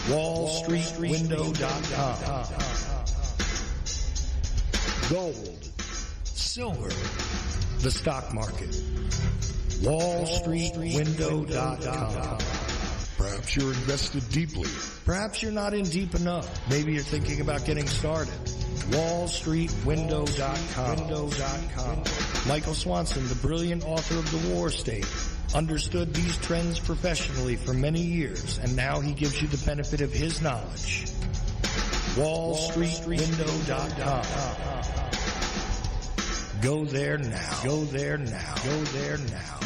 wallstreetwindow.com. Gold, silver, the stock market. wallstreetwindow.com. Perhaps you're invested deeply. Perhaps you're not in deep enough. Maybe you're thinking about getting started. wallstreetwindow.com. Michael Swanson, the brilliant author of The War State, understood these trends professionally for many years, and now he gives you the benefit of his knowledge. wallstreetwindow.com. Go there now. Go there now. Go there now.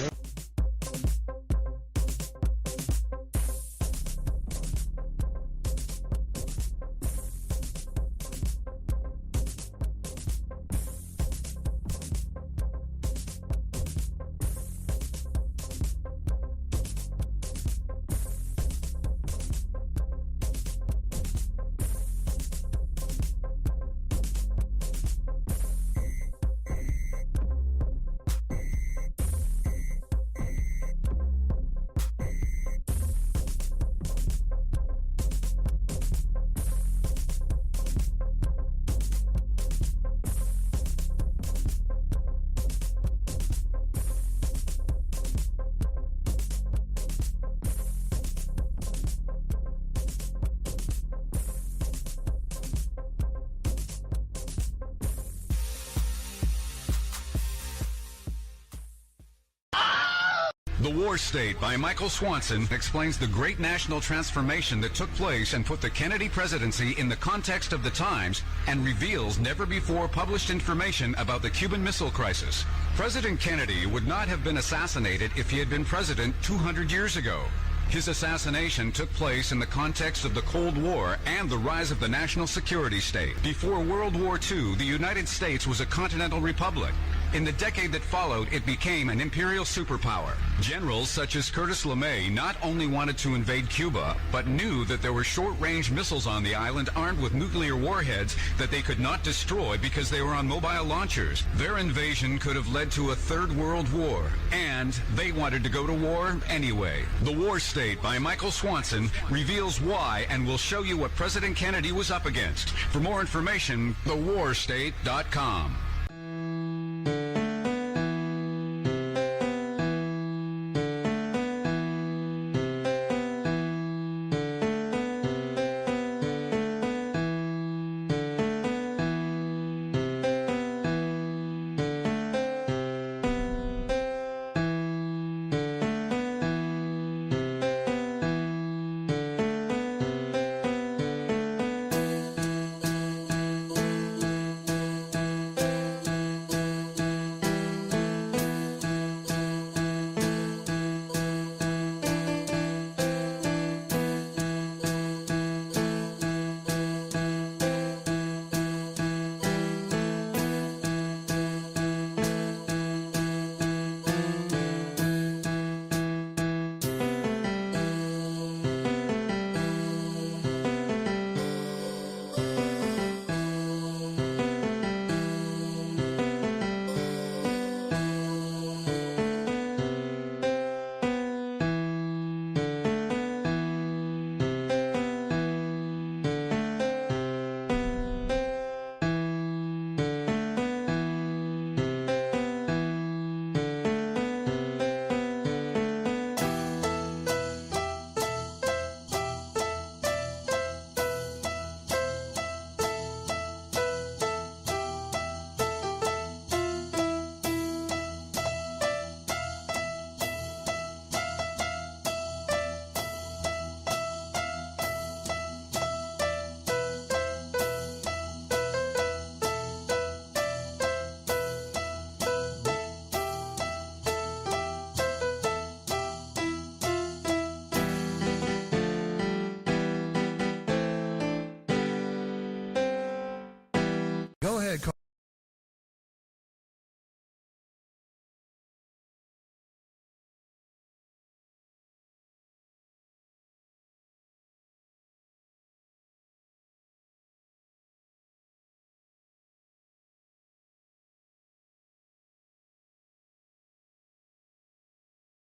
The War State by Michael Swanson explains the great national transformation that took place and put the Kennedy presidency in the context of the times and reveals never-before published information about the Cuban Missile Crisis. President Kennedy would not have been assassinated if he had been president 200 years ago. His assassination took place in the context of the Cold War and the rise of the national security state. Before World War II, the United States was a continental republic. In the decade that followed, it became an imperial superpower. Generals such as Curtis LeMay not only wanted to invade Cuba, but knew that there were short-range missiles on the island armed with nuclear warheads that they could not destroy because they were on mobile launchers. Their invasion could have led to a third world war, and they wanted to go to war anyway. The War State by Michael Swanson reveals why and will show you what President Kennedy was up against. For more information, thewarstate.com.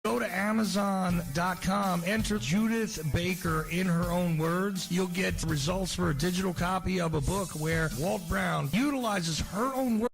Go to Amazon.com, enter Judith Baker in her own words. You'll get results for a digital copy of a book where Walt Brown utilizes her own words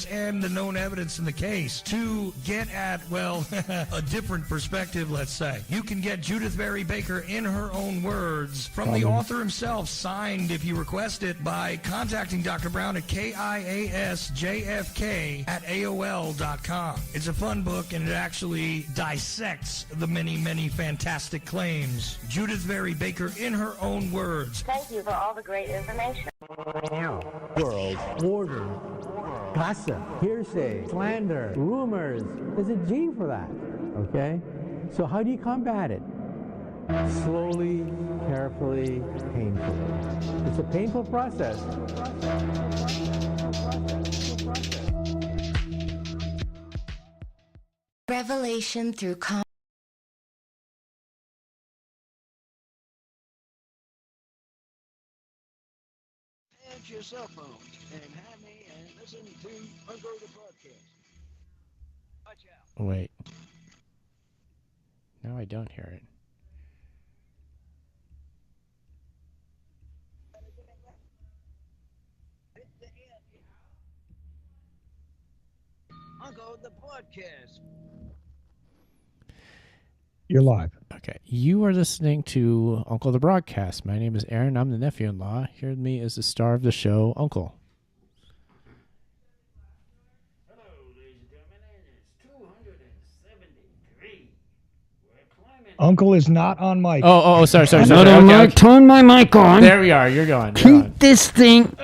and the known evidence in the case to get at, well, a different perspective, let's say. You can get Judith Barry Baker in her own words from the author himself, signed if you request it, by contacting Dr. Brown at KIASJFK@AOL.com. It's a fun book, and it actually dissects the many, many fantastic claims. Judith Barry Baker in her own words. Thank you for all the great information. World order, gossip, hearsay, slander, rumors. There's a gene for that, okay? So how do you combat it? Slowly, carefully, painfully. It's a painful process. Revelation through your cell phone and have me and listen to Uncle the Podcast. Watch out. Wait. No, I don't hear it. Uncle the Podcast. You're live. Okay. You are listening to Uncle the Broadcast. My name is Aaron. I'm the nephew-in-law. Here with me is the star of the show, Uncle. Hello, ladies and gentlemen. It's 273. We're climbing. Uncle is not on mic. Oh, sorry. Not on mic. Turn my mic on. There we are. You're going. Keep this thing.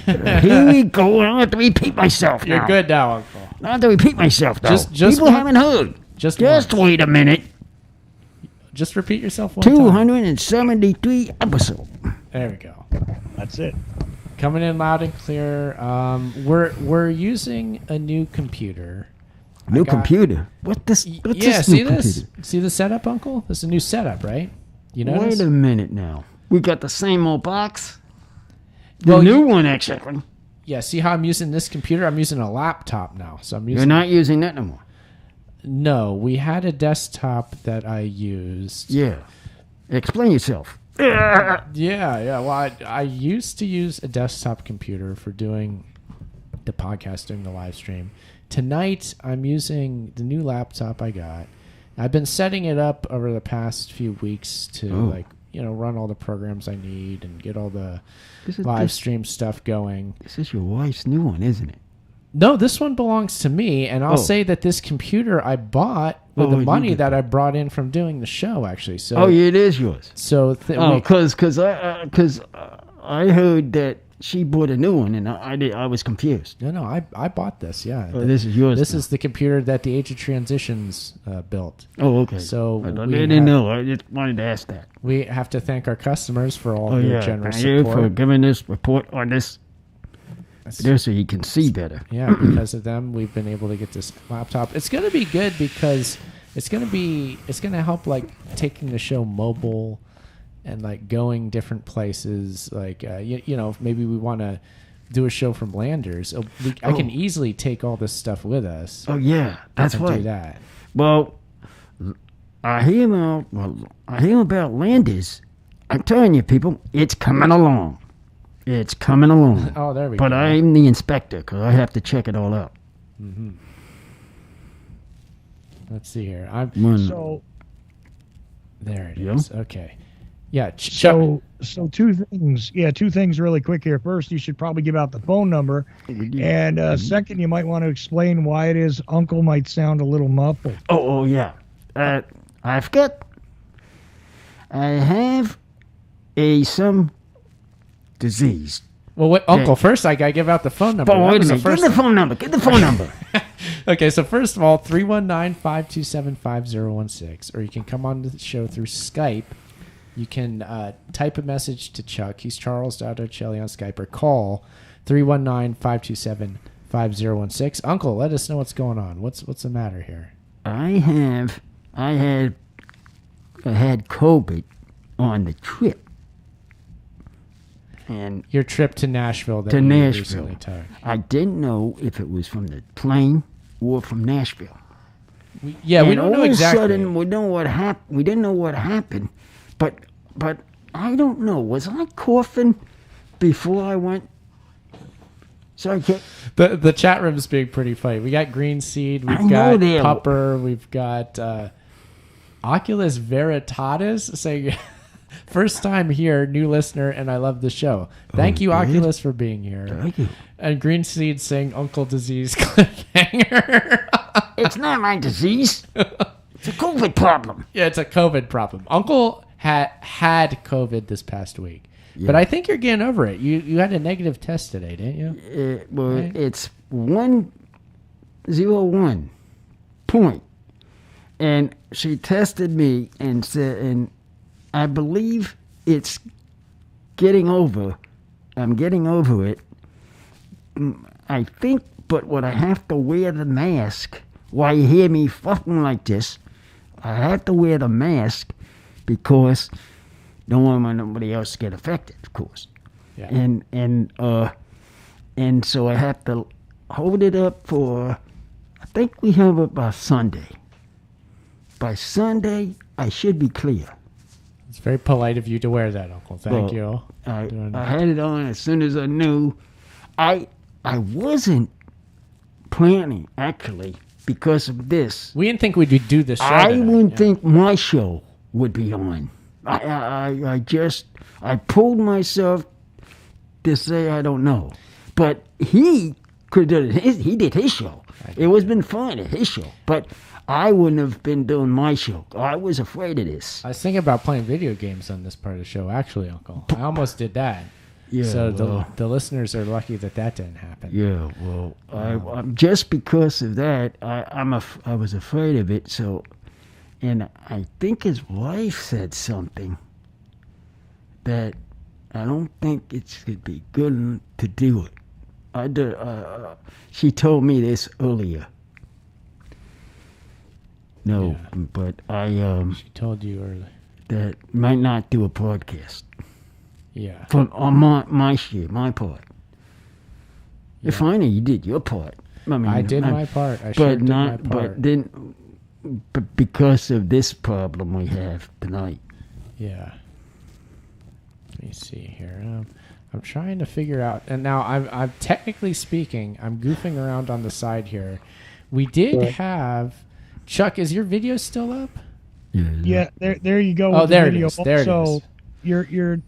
Here we go. I don't have to repeat myself now. You're good now, Uncle. I don't have to repeat myself, though. Just People haven't heard. Just wait a minute. Just repeat yourself one time. 273 episodes. There we go. That's it. Coming in loud and clear. We're using a new computer. New computer? What's this new see computer? this? See the setup, Uncle? This is a new setup, right? You know. Wait a minute now. We got the same old box? The new one, actually. Yeah, see how I'm using this computer? I'm using a laptop now. So I'm using. You're not using that no more. No, we had a desktop that I used. Yeah. Explain yourself. Yeah. Well, I used to use a desktop computer for doing the podcast, doing the live stream. Tonight, I'm using the new laptop I got. I've been setting it up over the past few weeks to run all the programs I need and get all the live stream stuff going. This is your wife's new one, isn't it? No, this one belongs to me, and I'll say that this computer I bought with the money that I brought in from doing the show, actually. So it is yours. So because I heard that she bought a new one, and I was confused. No, I bought this. Yeah. This is yours. This is the computer that the Age of Transitions built. Oh, okay. So I didn't know. I just wanted to ask that. We have to thank our customers for all their generous Thank support. you for giving this report on this. There so you can see better. Yeah, because of them, we've been able to get this laptop. It's going to be good because it's going to help like taking the show mobile and like going different places. Like maybe we want to do a show from Landers. I can easily take all this stuff with us. Oh yeah, that's right. Do that. Well, I hear about Landers. I'm telling you, people, it's coming along. It's coming along. Oh, there we go. But I'm the inspector because I have to check it all out. Mm-hmm. Let's see here. There it is. Okay. Yeah. So two things. Yeah, two things really quick here. First, you should probably give out the phone number. And second, you might want to explain why it is Uncle might sound a little muffled. Oh yeah. I have some disease. Well, wait, Uncle, first I got to give out the phone number. But wait a minute. Give the phone number. Get the phone number. Okay, so first of all, 319-527-5016. Or you can come on to the show through Skype. You can type a message to Chuck. He's Charles.Ocelli on Skype. Or call 319-527-5016. Uncle, let us know what's going on. What's the matter here? I had COVID on the trip. And your trip to Nashville. I didn't know if it was from the plane were from Nashville. We And don't know all exactly. of a sudden, we know what happened. We didn't know what happened, but I don't know. Was I coughing before I went? So I can't. The chat room's being pretty funny. We got Green Seed, I we've know got they are. Pupper, we've got Oculus Veritatis saying, first time here, new listener, and I love the show. Thank you, good. Oculus, for being here. Thank you. And Green Seed saying Uncle Disease cliffhanger. It's not my disease. It's a COVID problem. Yeah, it's a COVID problem. Uncle had COVID this past week. But I think you're getting over it. You had a negative test today, didn't you? Right. It's 101 point. And she tested me and said, and I believe it's getting over. I'm getting over it. I think, but what I have to wear the mask while you hear me fucking like this, I have to wear the mask because don't want nobody else to get affected, of course. Yeah. And so I have to hold it up for, I think we have it by Sunday. By Sunday, I should be clear. It's very polite of you to wear that, Uncle. Thank you. I had it on as soon as I knew. I wasn't planning, actually, because of this. We didn't think we'd do this show I tonight, wouldn't think my show would be on. I pulled myself to say I don't know. But he could do it. He did his show. It was been fine at his show. But I wouldn't have been doing my show. I was afraid of this. I was thinking about playing video games on this part of the show, actually, Uncle. I almost did that. Yeah, so well, the listeners are lucky that didn't happen. Yeah, well, I'm just because of that, I was afraid of it. So, and I think his wife said something that I don't think it would be good to do it. She told me this earlier. No, Yeah. but She told you earlier. that might not do a podcast. Yeah. On my share, my part. Yeah. If I know you did your part. I did my part. I sure but did not. my part. But then, but because of this problem we have tonight. Yeah. Let me see here. I'm trying to figure out, and now I'm technically speaking, I'm goofing around on the side here. We did have Chuck. Is your video still up? Yeah, there you go. Oh, with there the it video. is. There it Also, is. You're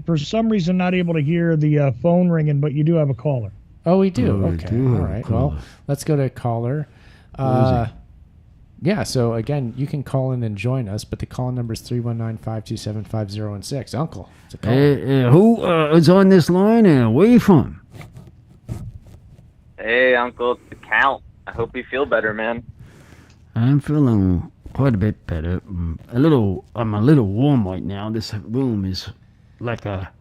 for some reason not able to hear the phone ringing, but you do have a caller. Oh, we do. Oh, we Okay. do have All a right. Well, caller. let's go to caller. Yeah. So again, you can call in and join us, but the call number is 319-527-5016. Uncle, it's a call. Who is on this line and where you from? Hey, Uncle, it's the Count. I hope you feel better, man. I'm feeling quite a bit better. I'm a little warm right now. This room is like a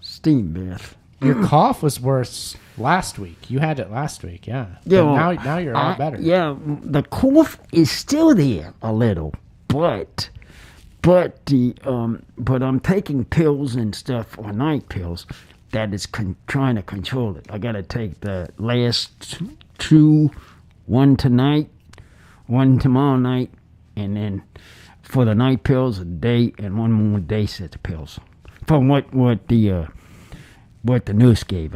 steam bath. Your cough was worse last week. You had it last week, yeah. Yeah, But well, now you're a lot better. Yeah, the cough is still there a little, but I'm taking pills and stuff, or night pills, that is trying to control it. I gotta take the last two, one tonight, one tomorrow night, and then for the night pills a day, and one more day set of pills. From what the nurse gave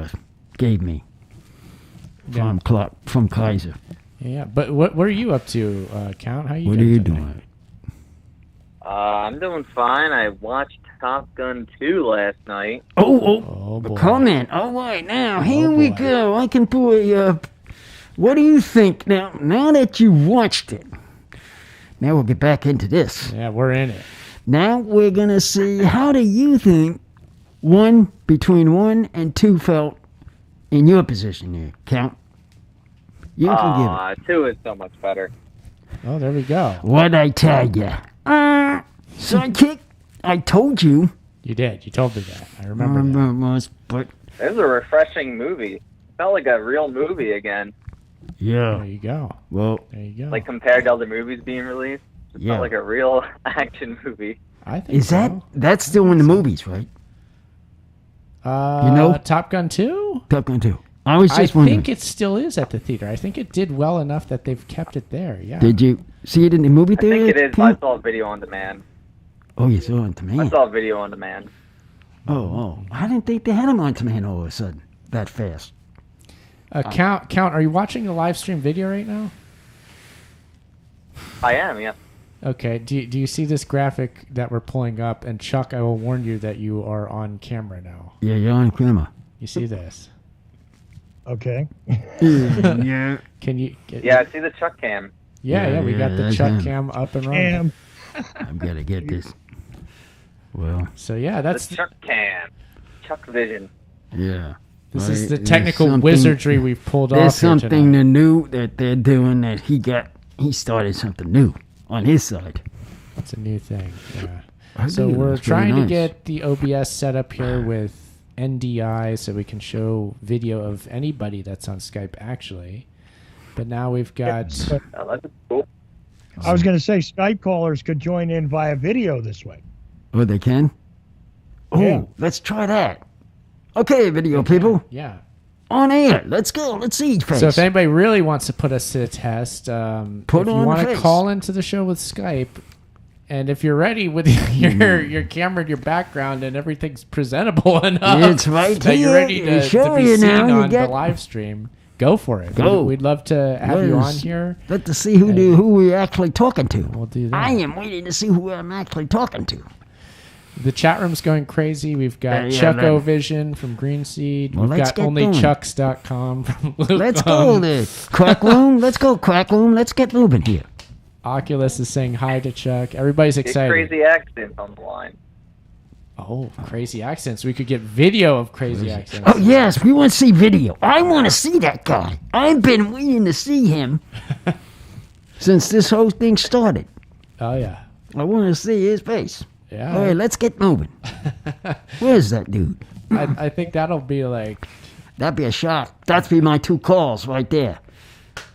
me from Kaiser. Yeah, but what are you up to, Count? How you What are doing you tonight? doing? I'm doing fine. I watched Top Gun 2 last night. Oh, boy. Comment. All right, now here Oh, we boy. go. I can put what do you think now that you watched it? Now we'll get back into this. Yeah, we're in it. Now we're gonna see how do you think between 1 and 2 felt in your position here, Count. You can give it. 2 is so much better. Oh, there we go. What'd I tell ya? Sidekick, I told you. You did. You told me that. I remember that. But It was a refreshing movie. It felt like a real movie again. yeah. There you go. Well, There you go. Like compared to other movies being released. It yeah. felt like a real action movie. I think Is so. that's still in the movies, right? You know? Top Gun 2? Top Gun 2. I was just wondering. think it still is at the theater. I think it did well enough that they've kept it there. Yeah. Did you see it in the movie I theater? think it is. I saw a video on demand. Oh, you saw it on demand? I saw a video on demand. Oh. I didn't think they had them on demand all of a sudden, that fast. Count, are you watching the live stream video right now? I am, yeah. Okay. Do you see this graphic that we're pulling up? And Chuck, I will warn you that you are on camera now. Yeah, you're on camera. You see this? Okay. Yeah. Can you? Yeah, I see the Chuck cam. Yeah. We got the that's Chuck him. cam up and running. I've got to get this. Well. So yeah, that's The Chuck cam. Chuck Vision. Yeah. This Well, is the there's technical something- wizardry we've pulled off. There's here something tonight. new that they're doing that he started something new on his side. It's a new thing. Yeah. I So think we're it's very trying to nice. get the OBS set up here with NDI so we can show video of anybody that's on Skype actually. But now we've got Oh, that's cool. I was going to say Skype callers could join in via video this way. Oh, they can? Oh, Yeah. let's try that. Okay, video people. yeah. On air. Let's go. Let's see each face. So if anybody really wants to put us to the test, Put if you on want to face. call into the show with Skype, and if you're ready with your camera and your background and everything's presentable enough, It's right that you're here. ready to Show be you seen now. You on the get- live stream, go for it. Go. We'd love to have you on Let's- here. Let's see who we're actually talking to. We'll do that. I am waiting to see who I'm actually talking to. The chat room's going crazy. We've got Yeah, Chuck that- Ovision from Green Seed. Well, We've let's got get going. onlychucks.com from Luke. Let's go there. Crack room. Let's go, crack room. Let's get moving here. Oculus is saying hi to Chuck. Everybody's Get excited. crazy accents on the line. Oh, crazy accents. We could get video of crazy accents. Oh, yes. We want to see video. I want to see that guy. I've been waiting to see him since this whole thing started. Oh, yeah. I want to see his face. Yeah. All right, let's get moving. Where's that dude? I think that'll be like, That'd be a shot. That'd be my 2 calls right there.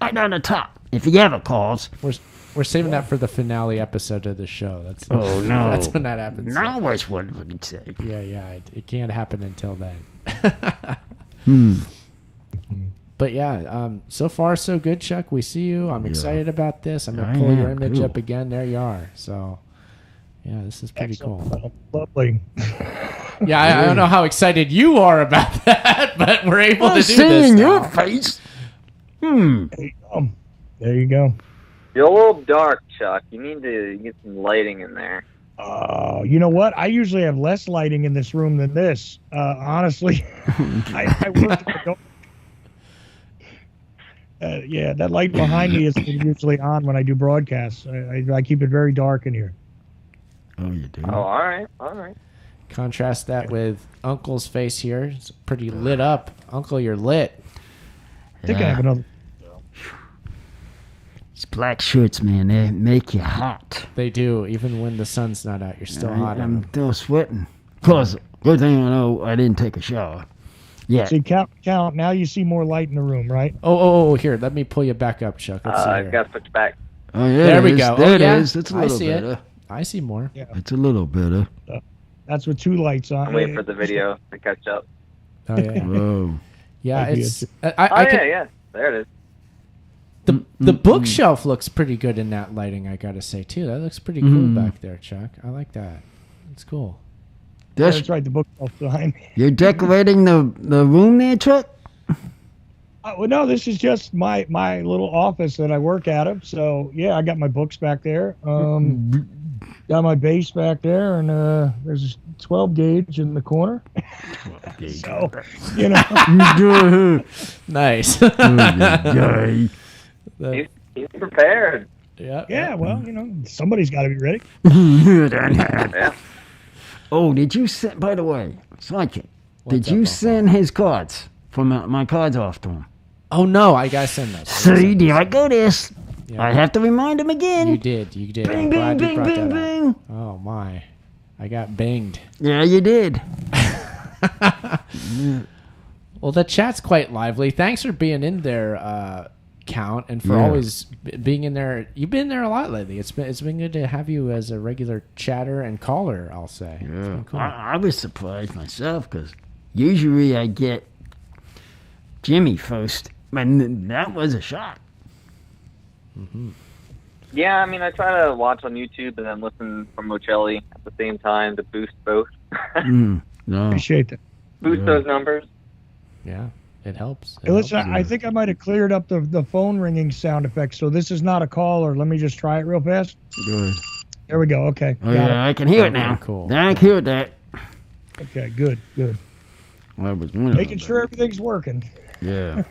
Right on the top. If he ever calls. we're saving that for the finale episode of the show. That's Oh, no. That's when that happens. Now what's what would he say? Yeah. It can't happen until then. But yeah, so far so good, Chuck. We see you. I'm excited about this. I'm I gonna pull your am, image too. up again. There you are. So yeah, this is pretty cool. Lovely. Yeah, I don't know how excited you are about that, but we're able to do this Seeing now. your face. There you go. You're a little dark, Chuck. You need to get some lighting in there. You know what? I usually have less lighting in this room than this. Honestly, I work in the yeah, that light behind me is usually on when I do broadcasts. I keep it very dark in here. Oh, you do? Oh, all right. Contrast that with Uncle's face here. It's pretty lit up. Uncle, you're lit. I think I have another. These black shirts, man, they make you hot. They do. Even when the sun's not out, you're still hot. in I'm them. still sweating. Cause good thing I know I didn't take a shower. Yeah. See, count. Now you see more light in the room, right? Oh, here. Let me pull you back up, Chuck. Let's see I here. got to switch back. Oh yeah. There we it is. go. There Oh, it yeah. is. It's a I little see better. it. I see more. It's a little better. That's with 2 lights on. I'm waiting for the video to catch up. Oh yeah. Whoa. Yeah, Might be it's. Oh, I can, yeah. There it is. The bookshelf looks pretty good in that lighting, I gotta say too. That looks pretty cool back there, Chuck. I like that. It's cool. That's right. The bookshelf behind me. You're decorating the room there, Chuck? Well, no, this is just my little office that I work out of. So yeah, I got my books back there. Got my bass back there, and there's a 12 gauge in the corner. So, you know. Nice. He's prepared. Yeah. Well, you know, somebody's got to be ready. Yeah. Oh, did you send? By the way, Sidekick, did What's up, you Uncle? send his cards from my cards off to him? Oh no, I gotta send those. See, there I go. This. Yeah. I have to remind him again. You did. Bing, I'm bing, glad you bing, brought bing, that bing. up. Oh my, I got banged. Yeah, you did. Well, the chat's quite lively. Thanks for being in there, Count, and for Yeah. always being in there. You've been there a lot lately. It's been good to have you as a regular chatter and caller, I'll say. It's been cool. I was surprised myself because usually I get Jimmy first, but that was a shot. Mm-hmm. Yeah, I mean, I try to watch on YouTube and then listen from Mocelli at the same time to boost both. No. Appreciate that. Boost those numbers. Yeah, it helps. Hey, listen, I think I might have cleared up the phone ringing sound effect, so this is not a caller. Let me just try it real fast. Good. There we go. Okay. Oh, Got yeah, it. I can hear it now. Cool. I can hear that. Okay, good. Well, it was one of Making them. sure everything's working. Yeah.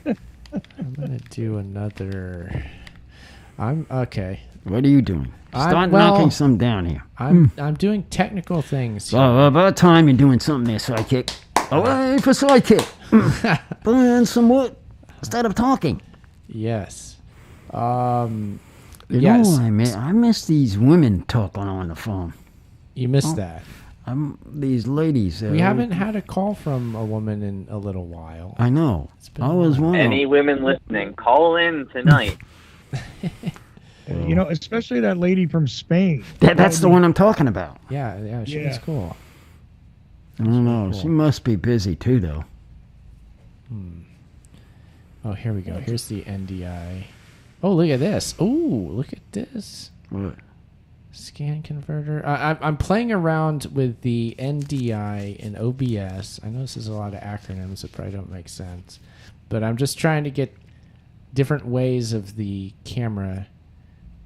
I'm gonna do another. I'm okay. What are you doing? Start well, knocking some down here. I'm doing technical things. here. Well, about time you're doing something there, sidekick. Away for sidekick. Put in some wood instead of talking. Yes. You Yes. know, I miss these women talking on the phone. You missed that. These ladies. We haven't had a call from a woman in a little while. I know. I was one. Any women listening, call in tonight. You know, especially that lady from Spain. That's the one I'm talking about. Yeah, she was cool. I don't know. cool. She must be busy too, though. Oh, here we go. Here's the NDI. Oh, look at this. Oh, look at this. What? Scan converter. I'm playing around with the NDI and OBS. I know this is a lot of acronyms that probably don't make sense, but I'm just trying to get different ways of the camera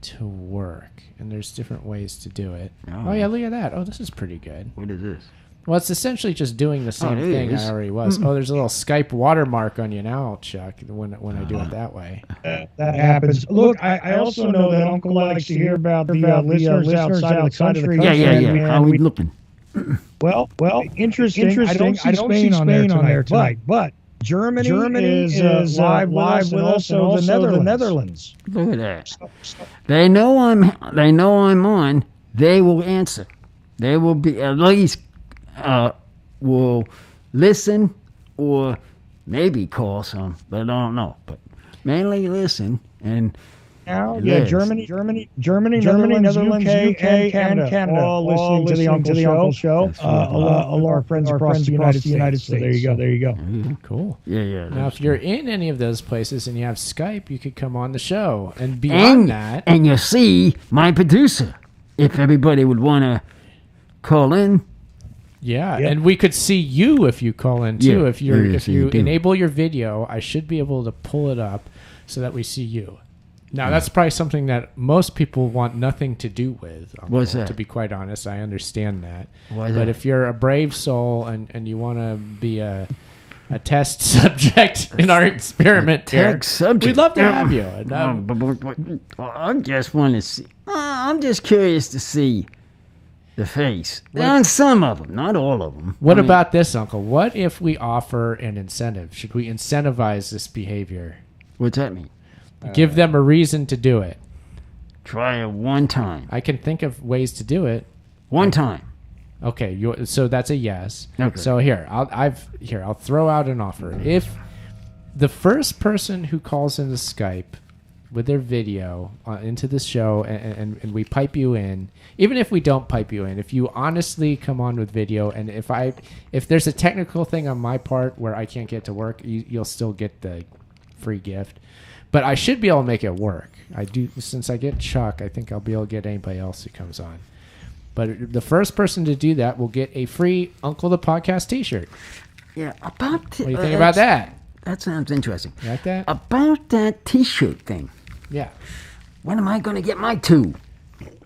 to work, and there's different ways to do it. Oh yeah, look at that. Oh, this is pretty good. What is this? Well, it's essentially just doing the same thing is. I already was. Oh, there's a little Skype watermark on you now, Chuck, when I do it that way. That happens. Look, I also know that Uncle likes to hear about the listeners outside of the country. Yeah. How are we looking? Well, interesting. I don't see Spain on there tonight, but Germany is live with us, and also the Netherlands. Look at that. They know I'm on. They will answer. They will be at least will listen or maybe call some, but I don't know. But mainly listen and. Yeah, Germany, Netherlands, UK, and Canada, all listening to the Uncle Show. All of our friends across the United States. So there you go. Cool. Yeah. Now, if you're in any of those places and you have Skype, you could come on the show. And beyond that, and you see my producer. If everybody would want to call in. Yeah, and we could see you if you call in too. If you do. enable your video, I should be able to pull it up so that we see you. Now, that's probably something that most people want nothing to do with. What's that? To be quite honest, I understand that. Why but that? if you're a brave soul and you want to be a test subject in our experiment subject. we'd love to have you. I just want to see. I'm just curious to see the face. On some of them, not all of them. What about this, Uncle? What if we offer an incentive? Should we incentivize this behavior? What's that mean? Give them a reason to do it. Try it one time. I can think of ways to do it. One time. Okay, so that's a yes. Okay. So I'll throw out an offer. If the first person who calls into Skype with their video into the show and we pipe you in, even if we don't pipe you in, if you honestly come on with video, and if there's a technical thing on my part where I can't get to work, you'll still get the free gift. But I should be able to make it work. I do, since I get Chuck, I think I'll be able to get anybody else who comes on. But the first person to do that will get a free Uncle the Podcast T-shirt. Yeah, What do you think about that? That sounds interesting. You like that? About that T-shirt thing. Yeah. When am I going to get my two?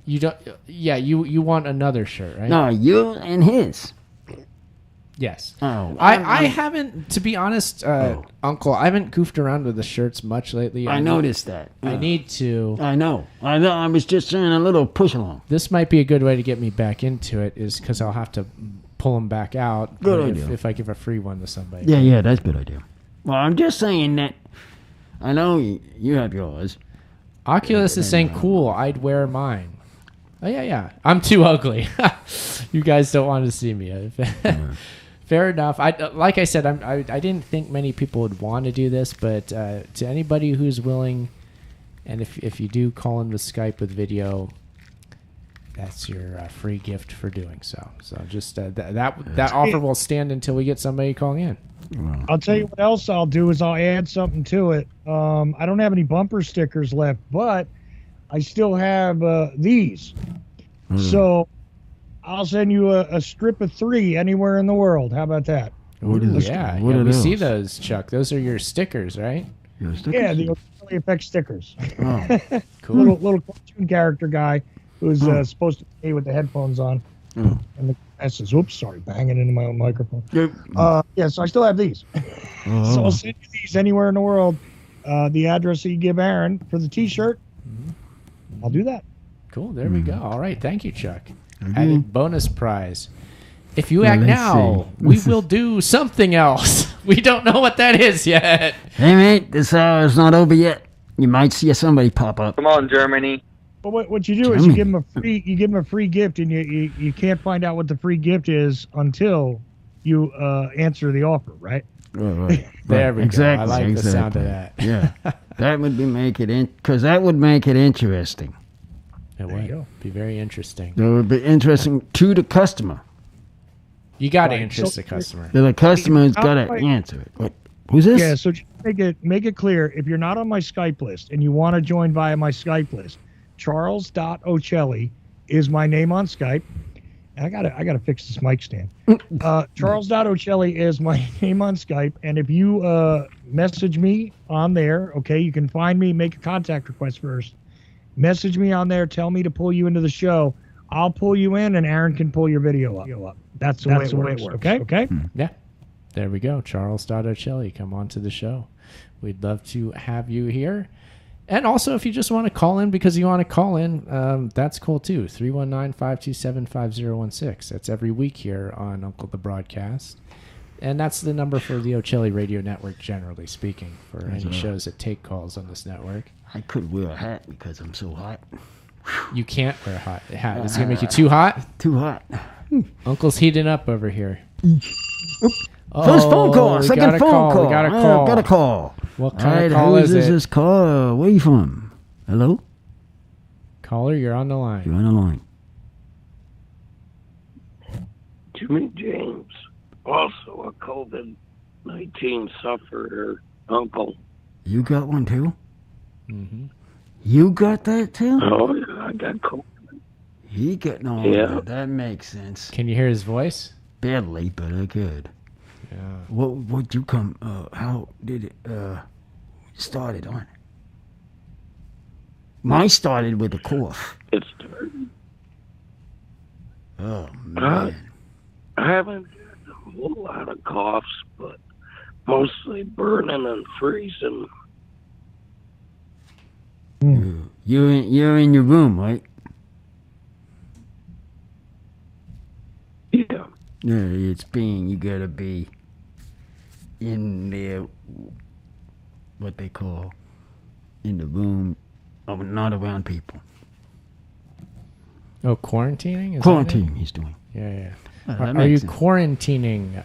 You don't. Yeah, you want another shirt, right? No, you and his. Yes. Oh, I haven't, to be honest, Uncle, I haven't goofed around with the shirts much lately. I noticed that. I need to. I know. I was just doing a little push along. This might be a good way to get me back into it, is because I'll have to pull them back out. Good idea. If I give a free one to somebody. Yeah, that's a good idea. Well, I'm just saying that I know you have yours. Oculus is saying, cool, I'd wear mine. Oh, yeah. I'm too ugly. You guys don't want to see me. Fair enough. Like I said, I didn't think many people would want to do this, but to anybody who's willing, and if you do call in with Skype with video, that's your free gift for doing so. So just that offer will stand until we get somebody calling in. I'll tell you what else I'll do is I'll add something to it. I don't have any bumper stickers left, but I still have these. So I'll send you a strip of 3 anywhere in the world. How about that? Yeah, we see those, Chuck. Those are your stickers, right? Your stickers? Yeah, the O'Chelly Effect stickers. Oh, cool. little cartoon character guy who's supposed to be with the headphones on. And the glasses. Oops, sorry, banging into my own microphone. Yeah, so I still have these. So I'll send you these anywhere in the world. The address that you give Aaron for the T-shirt, I'll do that. Cool, there we go. All right, thank you, Chuck. Added bonus prize. If you act now, we will do something else. We don't know what that is yet. Hey, mate, this hour's not over yet. You might see somebody pop up. Come on, Germany. Well, what you do is you give them a free gift, and you can't find out what the free gift is until you answer the offer, right? Right. There we go. I like the sound of that. Yeah, that would make it interesting. It would be very interesting. It would be interesting to the customer. You got to interest the customer. The customer's got to answer it. What? Who's this? Yeah, so just make it clear. If you're not on my Skype list and you want to join via my Skype list, Charles.Ocelli is my name on Skype. And I gotta fix this mic stand. Charles.Ocelli is my name on Skype, and if you message me on there, okay, you can find me, make a contact request first. Message me on there, tell me to pull you into the show. I'll pull you in, and Aaron can pull your video up. That's the way it works. Okay? Yeah. There we go. Charles.Ocelli, come on to the show. We'd love to have you here. And also, if you just want to call in because you want to call in, that's cool too. 319-527-5016. That's every week here on Uncle the Broadcast. And that's the number for the Ocelli Radio Network, generally speaking, for any shows that take calls on this network. I could wear a hat because I'm so hot. You can't wear a hat. It's going to make you too hot? Too hot. Uncle's heating up over here. First phone call. Second phone call. We got a call. Got a call. What kind of call is it? This call? Where you from? Hello? Caller, you're on the line. You're on the line. Jimmy James, also a COVID-19 sufferer, uncle. You got one too? Mm-hmm. You got that too? Oh, yeah, I got COVID. He got no. Yeah. That makes sense. Can you hear his voice? Badly, but I could. Yeah. What you come? How did it started on it? Mine started with a cough. It started. Oh man. I haven't had a whole lot of coughs, but mostly burning and freezing. You're in your room, right? Yeah. Yeah, you gotta be in there, what they call, in the room, not around people. Oh, quarantining? Quarantine he's doing. Yeah. Are you quarantining,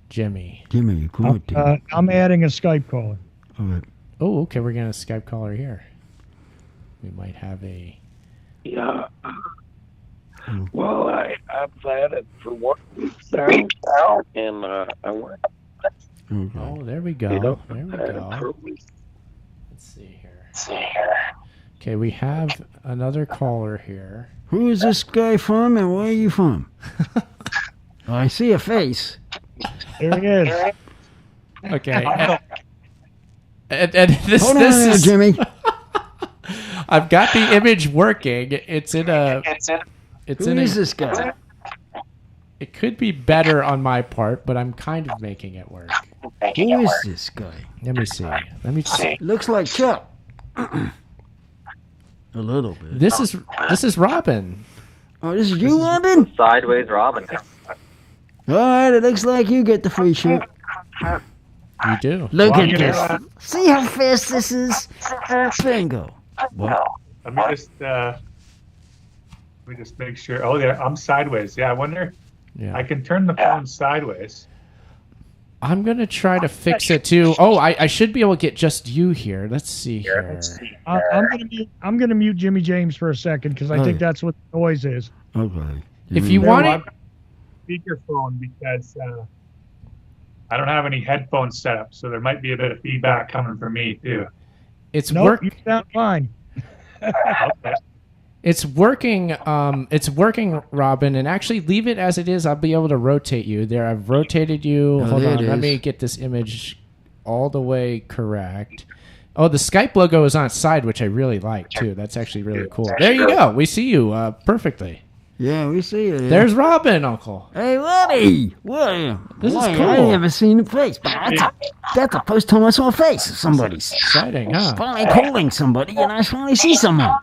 Jimmy? Jimmy, you quarantine. I'm adding a Skype caller. All right. Oh, okay, we're going to Skype caller here. We might have a... Yeah. Well, I've had it for 1 week now, and I went. Okay. Oh, there we go. There we go. Let's see here. Okay, we have another caller here. Who is this guy from, and where are you from? I see a face. There he is. Okay. And this Hold on there, is Jimmy. I've got the image working. It's in a. Who is this guy? It could be better on my part, but I'm kind of making it work. Who is this guy? Let me see. Looks like Chuck. A little bit. This is Robin. Oh, this is you, Robin? Sideways Robin. All right, it looks like you get the free shirt. You do. Look at this. See how fast this is? Bingo. What? Let me just make sure. Oh, there. I'm sideways. Yeah, I wonder. Yeah. I can turn the phone sideways. I'm gonna try to fix it too. Oh, I should be able to get just you here. Let's see here. I'm gonna mute Jimmy James for a second because I think that's what the noise is. Okay. If you want it, speakerphone because I don't have any headphones set up, so there might be a bit of feedback coming from me too. It's Nope, you sound fine. Okay. It's working. It's working, Robin. And actually, leave it as it is. I'll be able to rotate you. There, I've rotated you. Oh, Hold there on. it Let is. me get this image all the way correct. Oh, the Skype logo is on its side, which I really like too. That's actually really cool. There you go. We see you perfectly. Yeah, we see it. There's Robin, Uncle. Hey, Robbie! What? This is I cool. never seen a face. But that's the first time I saw a face of somebody. Exciting, huh? Finally calling somebody, and I finally see someone.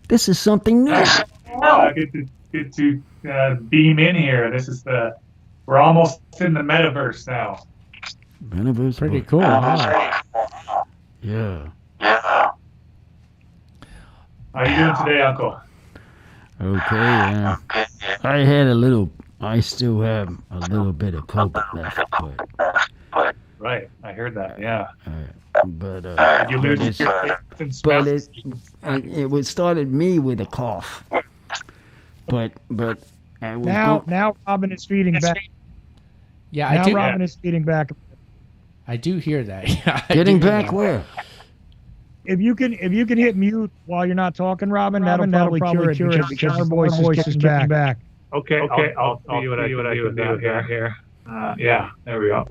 This is something new. Good to beam in here. We're almost in the metaverse now. Metaverse. Pretty cool, huh? Yeah. How you doing today, Uncle? Okay. I still have a little bit of COVID left, but Right, I heard that. Yeah. but You lose it's- your but it started me with a cough. But I was Now Robin is feeding back. Yeah, I Now do. Robin is feeding back. I do hear that. Yeah, I getting do hear back that. where? If you can hit mute while you're not talking, Robin, that'll probably cure it because our voice is getting back. Okay, I'll see what I can do with that here. Yeah, there we go.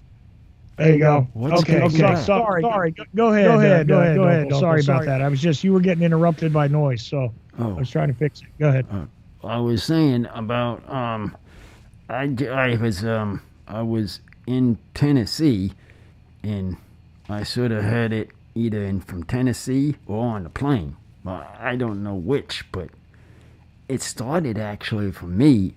There you go. What's Okay. going on? Sorry. Go ahead. Go ahead. Sorry about that. I was just, you were getting interrupted by noise, so I Oh, was trying to fix it. Go ahead. I was saying about I was in Tennessee, and I sort of heard it either from Tennessee or on the plane. Well, I don't know which, but it started actually for me.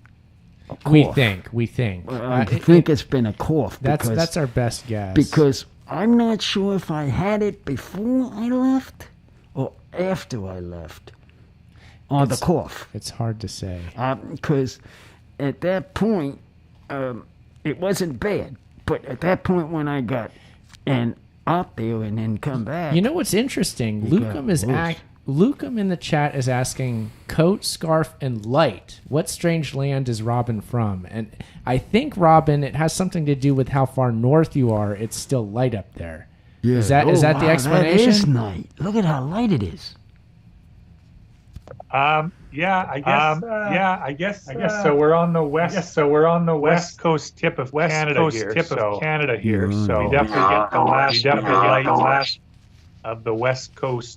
A We cough. think. I think it's been a cough. That's our best guess. Because I'm not sure if I had it before I left or after I left. Or the cough. It's hard to say. Because at that point, it wasn't bad. But at that point when I got out there and then come back. You know what's interesting? You got Lucum is worse. Lucum in the chat is asking coat, scarf, and light. What strange land is Robin from? And I think Robin, it has something to do with how far north you are. It's still light up there. Yeah. Is that the That explanation? is night. Look at how light it is. Yeah, I guess. So we're on the west coast tip of Canada here. So we definitely get the last of the west coast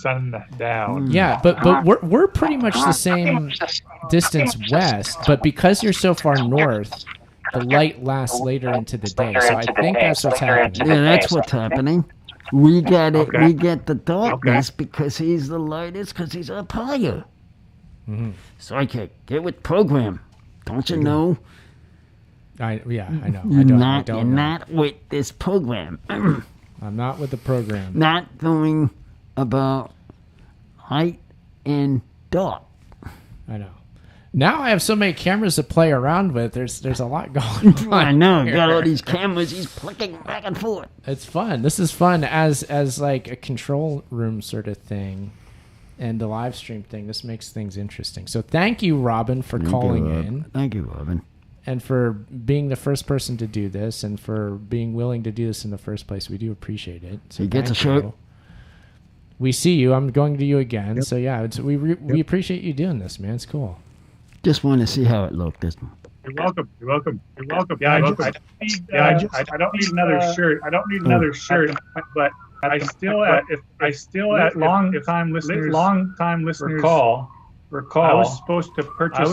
sun down. Yeah, but we're pretty much the same distance west, but because you're so far north, the light lasts later into the day. So I think that's what's happening. Yeah, that's what's happening. We get it. We get the darkness because he's the lightest because he's up higher. Mm-hmm. Psychic, get with program. Don't you know? I know. You're I don't know. not with this program. I'm not with the program. Not going about light and dark. I know. Now I have so many cameras to play around with. There's a lot going on. I know. here. Got all these cameras. He's clicking back and forth. It's fun. This is fun as like a control room sort of thing, and the live stream thing. This makes things interesting. So thank you, Robin, for calling in. Thank you, Robin. And for being the first person to do this, and for being willing to do this in the first place. We do appreciate it. So You get the thank shirt. you. We see you. I'm going to you again. Yep. So yeah, we appreciate you doing this, man. It's cool. Just want to see how it looked. You're welcome. Yeah, I don't need another shirt. But I still, if long time listeners recall, I was supposed to purchase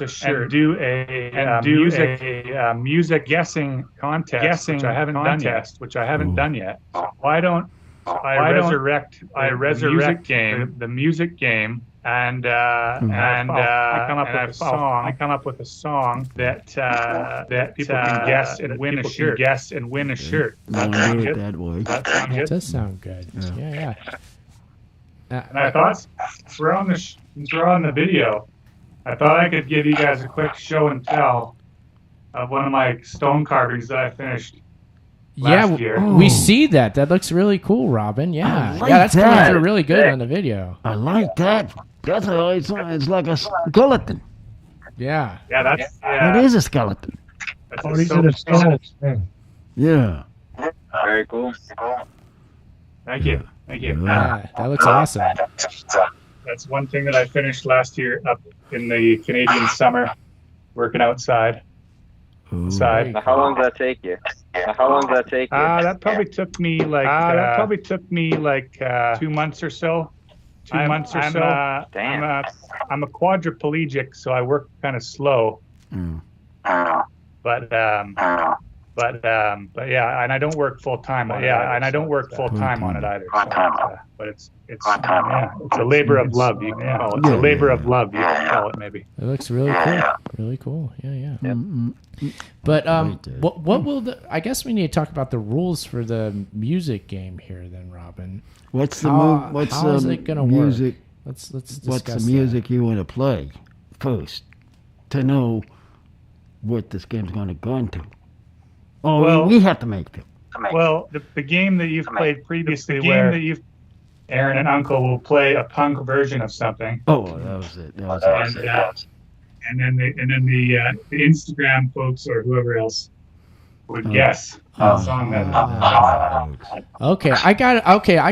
a shirt and do a music guessing contest, which I haven't done yet. Why don't I resurrect the music game? And I come up with a song that people can guess and win a shirt. That sounds good. That way. That does sound good. Yeah. And I thought, since we're on the video, I thought I could give you guys a quick show and tell of one of my stone carvings that I finished last year. We see that. That looks really cool, Robin. Yeah, that's coming through really good on the video. I like that. That's it's like a skeleton. Yeah. Yeah, that's It is a skeleton. Oh, these are the skulls. Yeah. Very cool. Thank you. Thank you. Yeah, that looks awesome. That's one thing that I finished last year up in the Canadian summer, working outside. How long does that take you? That probably took me like 2 months or so. Damn. I'm a quadriplegic, so I work kind of slow. But yeah, and I don't work full time. On it either. But it's a labor of love. You can call it. It's a labor of love. You can call it maybe. It looks really cool. Really cool. Yeah. But what will I guess we need to talk about the rules for the music game here then, Robin. What's the how is it gonna music? Work? Let's discuss what's the music you want to play first to know what this game's going to go into? Oh, Well- we have to make them. Well, the game that you've played previously, where Aaron and Uncle will play a punk version of something. Oh, that was it. And then the Instagram folks or whoever else would guess the song that. Okay, I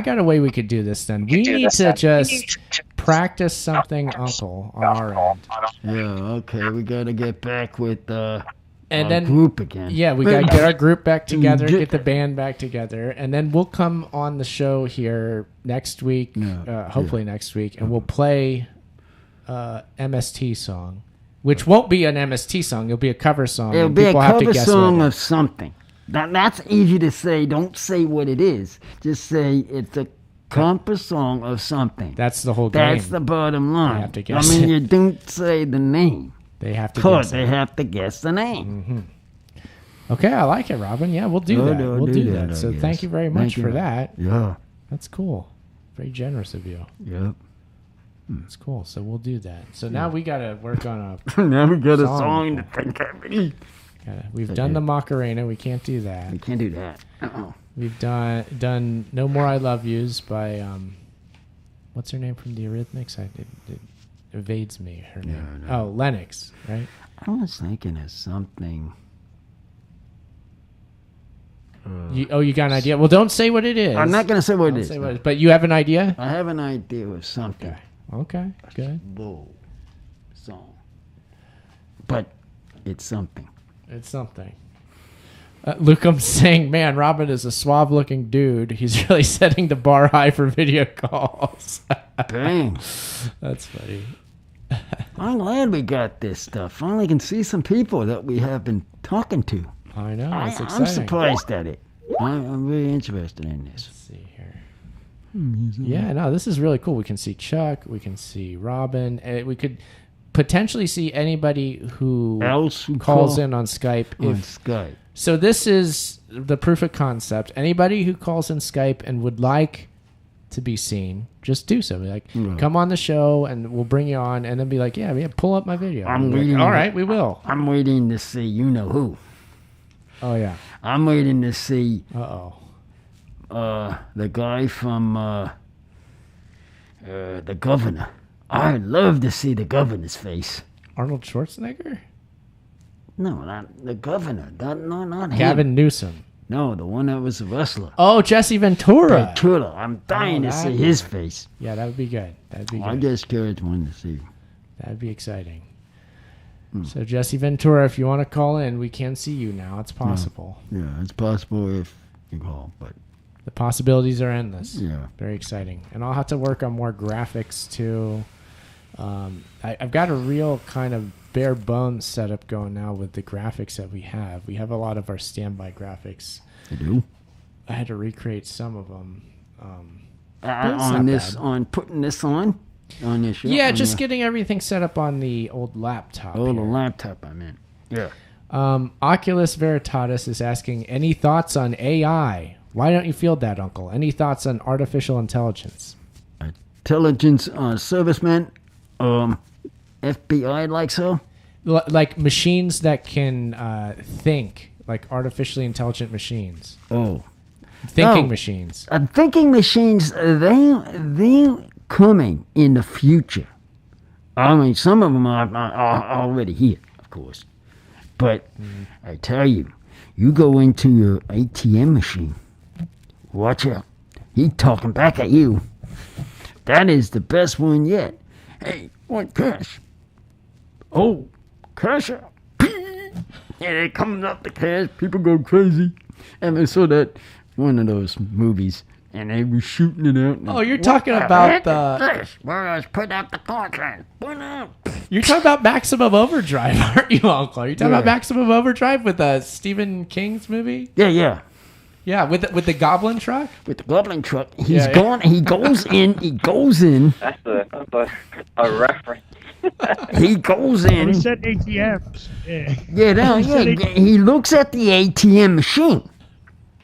got a way we could do this then. We need to just practice something, Uncle, on our end. Yeah, okay. We got to get back with And our then group again. Yeah, we got to get our group back together, get the band back together, and then we'll come on the show here next week, hopefully next week, and we'll play MST song, which won't be an MST song. It'll be a cover song. It'll and be a people have to cover guess song what it of something. That's easy to say. Don't say what it is. Just say it's a cover song of something. That's the whole game. That's the bottom line. They have to guess I mean, it. you don't say the name. They have to Because guess they it. have to guess the name. Okay, I like it, Robin. Yeah, we'll do that. We'll do that. So I thank you very much Thank for you. that. Yeah. That's cool. Very generous of you. Yep. That's cool. So we'll do that. So now we got to work on a Now we got a song to think of. We've done the Macarena. We can't do that. We can't do that. We've done No More I Love Yous by what's her name from the Eurythmics? It evades me. Her name. no. Oh, Lennox, right? I was thinking of something. You got an idea? Well, don't say what it is. I'm not going to say what it Don't is. say what it is. But you have an idea? I have an idea of something. Okay, good. Bull song. But it's something. It's something. Luke, I'm saying, man, Robin is a suave-looking dude. He's really setting the bar high for video calls. Dang. That's funny. I'm glad we got this stuff. Finally can see some people that we have been talking to. I know. It's I'm exciting. surprised at it. I'm really interested in this. Let's see here. Yeah, no, this is really cool. We can see Chuck. We can see Robin. We could potentially see anybody who calls in on Skype. Skype. So this is the proof of concept. Anybody who calls in Skype and would like to be seen, just do so. Be like, come on the show, and we'll bring you on, and then be like, yeah, pull up my video. I'm Like, waiting. all right, we will. I'm waiting to see you know who. Oh yeah. I'm waiting to see. The guy from the governor. I'd love to see the governor's face. Arnold Schwarzenegger? No, not the governor. Not him. Gavin Newsom. No, the one that was a wrestler. Oh, Jesse Ventura. Ventura. I'm dying to see his face. Yeah, that would be good. That'd be good. I just curious one to see. That'd be exciting. So Jesse Ventura, if you want to call in, we can see you now. It's possible. Yeah, it's possible if you call, but the possibilities are endless. Yeah. Very exciting. And I'll have to work on more graphics too. I've got a real kind of bare bones setup going now with the graphics that we have. We have a lot of our standby graphics. You do? I had to recreate some of them. On putting this on your show? Yeah, just getting everything set up on the old laptop. Oh, the laptop, I meant. Yeah. Oculus Veritatis is asking, any thoughts on AI? Why don't you field that, Uncle? Any thoughts on artificial intelligence? Intelligence servicemen, FBI like so? Like machines that can think, like artificially intelligent machines. Oh. Thinking machines. Thinking machines, they coming in the future. I mean, some of them are already here, of course. But I tell you, you go into your ATM machine, watch out. He's talking back at you. That is the best one yet. Hey, want cash? Oh, cash out. And it comes up the cash. People go crazy. And I saw that one of those movies, and they were shooting it out. Oh, you're talking about the... Well, let's put out the contract. You're talking about Maximum Overdrive, aren't you, Uncle? Are you talking about Maximum Overdrive with Stephen King's movie? Yeah. Yeah, with the Goblin truck? With the Goblin truck. He's gone. He goes in. That's a reference. He goes in. He said ATMs. He looks at the ATM machine.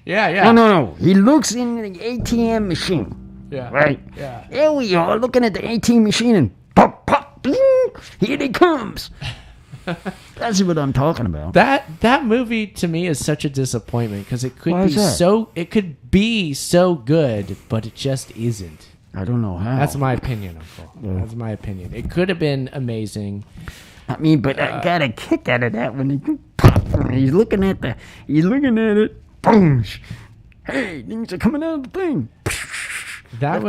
Yeah. No. He looks in the ATM machine. Yeah. Right? Yeah. Here we are looking at the ATM machine and pop, pop, ding, here he comes. That's what I'm talking about. That movie to me is such a disappointment because it could be so good, but it just isn't. I don't know how. That's my opinion, Uncle. Yeah. That's my opinion. It could have been amazing. I mean, but I got a kick out of that when he's looking at it. Boom! Hey, things are coming out of the thing. That